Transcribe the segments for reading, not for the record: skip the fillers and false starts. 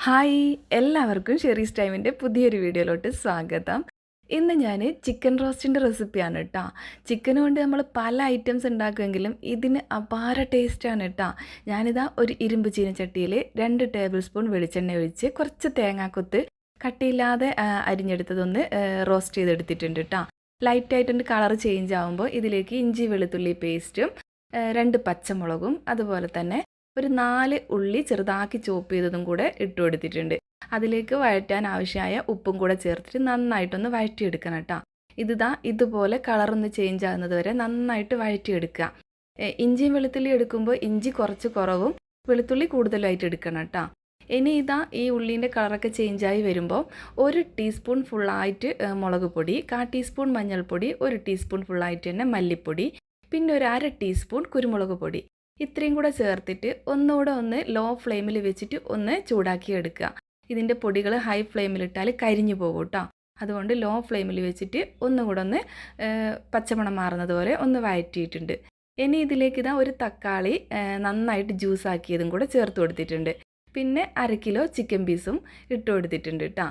Hi എല്ലാവർക്കും Sherry's ടൈമിൻ്റെ പുതിയൊരു വീഡിയോയിലോട്ട് സ്വാഗതം. ഇന്ന് ഞാൻ ചിക്കൻ റോസ്റ്റിൻ്റെ റെസിപ്പിയാണ് കേട്ടോ. ചിക്കൻ കൊണ്ട് നമ്മൾ പല ഐറ്റംസ് ഉണ്ടാക്കുമെങ്കിലും ഇതിന് അപാര ടേസ്റ്റാണ് കേട്ടോ. ഞാനിതാ ഒരു ഇരുമ്പ് ചീനച്ചട്ടിയിൽ 2 ടേബിൾ സ്പൂൺ വെളിച്ചെണ്ണ ഒഴിച്ച് കുറച്ച് തേങ്ങാക്കൊത്ത് കട്ടിയില്ലാതെ അരിഞ്ഞെടുത്തതൊന്ന് റോസ്റ്റ് ചെയ്തെടുത്തിട്ടുണ്ട് കേട്ടോ. ലൈറ്റായിട്ടൊന്ന് കളർ ചേഞ്ച് ആകുമ്പോൾ ഇതിലേക്ക് ഇഞ്ചി വെളുത്തുള്ളി പേസ്റ്റും 2 പച്ചമുളകും അതുപോലെ തന്നെ ഒരു 4 ഉള്ളി ചെറുതാക്കി ചോപ്പ് ചെയ്തതും കൂടെ ഇട്ട് കൊടുത്തിട്ടുണ്ട്. അതിലേക്ക് വഴറ്റാൻ ആവശ്യമായ ഉപ്പും കൂടെ ചേർത്തിട്ട് നന്നായിട്ടൊന്ന് വഴറ്റിയെടുക്കണം കേട്ടോ. ഇതുപോലെ കളറൊന്ന് ചേഞ്ച് ആകുന്നത് വരെ നന്നായിട്ട് വഴറ്റിയെടുക്കുക. ഇഞ്ചിയും വെളുത്തുള്ളി എടുക്കുമ്പോൾ ഇഞ്ചി കുറച്ച് കുറവും വെളുത്തുള്ളി കൂടുതലായിട്ട് എടുക്കണം കേട്ടോ. ഇനി ഈ ഉള്ളീൻ്റെ കളറൊക്കെ ചേഞ്ചായി വരുമ്പോൾ 1 ടീസ്പൂൺ ഫുള്ളായിട്ട് മുളക് പൊടി, 1/4 ടീസ്പൂൺ മഞ്ഞൾപ്പൊടി, 1 ടീസ്പൂൺ ഫുള്ളായിട്ട് തന്നെ മല്ലിപ്പൊടി, പിന്നെ ഒരു 1/2 ടീസ്പൂൺ കുരുമുളക് പൊടി ഇത്രയും കൂടെ ചേർത്തിട്ട് ഒന്നുകൂടെ ഒന്ന് ലോ ഫ്ലെയിമിൽ വെച്ചിട്ട് ഒന്ന് ചൂടാക്കി എടുക്കുക. ഇതിൻ്റെ പൊടികൾ ഹൈ ഫ്ലെയിമിലിട്ടാൽ കരിഞ്ഞു പോകും കേട്ടോ. അതുകൊണ്ട് ലോ ഫ്ലെയിമിൽ വെച്ചിട്ട് ഒന്നുകൂടെ ഒന്ന് പച്ചമണം മാറുന്നത് പോലെ ഒന്ന് വഴറ്റിയിട്ടുണ്ട്. ഇനി ഇതിലേക്ക് ഒരു തക്കാളി നന്നായിട്ട് ജ്യൂസാക്കിയതും കൂടെ ചേർത്ത് കൊടുത്തിട്ടുണ്ട്. പിന്നെ 1/2 കിലോ ചിക്കൻ പീസും ഇട്ട് കൊടുത്തിട്ടുണ്ട് കേട്ടോ.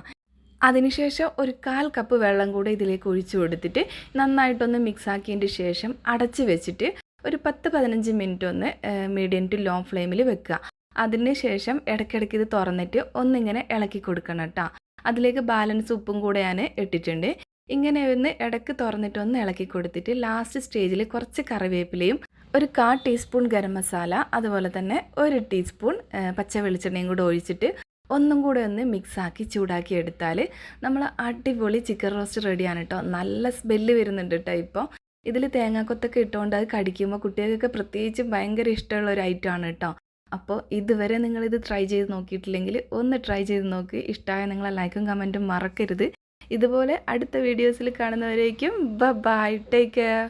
അതിനുശേഷം ഒരു 1/4 കപ്പ് വെള്ളം കൂടെ ഇതിലേക്ക് ഒഴിച്ചു കൊടുത്തിട്ട് നന്നായിട്ടൊന്ന് മിക്സ് ആക്കിയതിന് ശേഷം അടച്ച് വെച്ചിട്ട് ഒരു 10-15 മിനിറ്റ് ഒന്ന് മീഡിയം ടു ലോ ഫ്ലെയിമിൽ വെക്കുക. അതിന് ശേഷം ഇടയ്ക്കിടയ്ക്ക് ഇത് തുറന്നിട്ട് ഒന്നിങ്ങനെ ഇളക്കി കൊടുക്കണം കേട്ടോ. അതിലേക്ക് ബാലൻസ് ഉപ്പും കൂടെ ഞാൻ ഇട്ടിട്ടുണ്ട്. ഇങ്ങനെ ഒന്ന് ഇടയ്ക്ക് തുറന്നിട്ട് ഒന്ന് ഇളക്കി കൊടുത്തിട്ട് ലാസ്റ്റ് സ്റ്റേജിൽ കുറച്ച് കറിവേപ്പിലയും ഒരു 1/4 ടീസ്പൂൺ ഗരം മസാല അതുപോലെ തന്നെ 1 ടീസ്പൂൺ പച്ച വെളിച്ചെണ്ണയും കൂടെ ഒഴിച്ചിട്ട് ഒന്നും കൂടെ ഒന്ന് മിക്സാക്കി ചൂടാക്കി എടുത്താൽ നമ്മൾ അടിപൊളി ചിക്കൻ റോസ്റ്റ് റെഡിയാണ് കേട്ടോ. നല്ല സ്മെല്ല് വരുന്നുണ്ട് കേട്ടോ. ഇപ്പോൾ ഇതിൽ തേങ്ങാക്കൊത്തൊക്കെ ഇട്ടുകൊണ്ട് അത് കടിക്കുമ്പോൾ കുട്ടികൾക്കൊക്കെ പ്രത്യേകിച്ച് ഭയങ്കര ഇഷ്ടമുള്ള ഒരു ഐറ്റമാണ് കേട്ടോ. അപ്പോൾ ഇതുവരെ നിങ്ങളിത് ട്രൈ ചെയ്ത് നോക്കിയിട്ടില്ലെങ്കിൽ ഒന്ന് ട്രൈ ചെയ്ത് നോക്കി. ഇഷ്ടമായ നിങ്ങളെ ലൈക്കും കമൻറ്റും മറക്കരുത്. ഇതുപോലെ അടുത്ത വീഡിയോസിൽ കാണുന്നവരേക്കും ബൈ, ടേക്ക് കെയർ.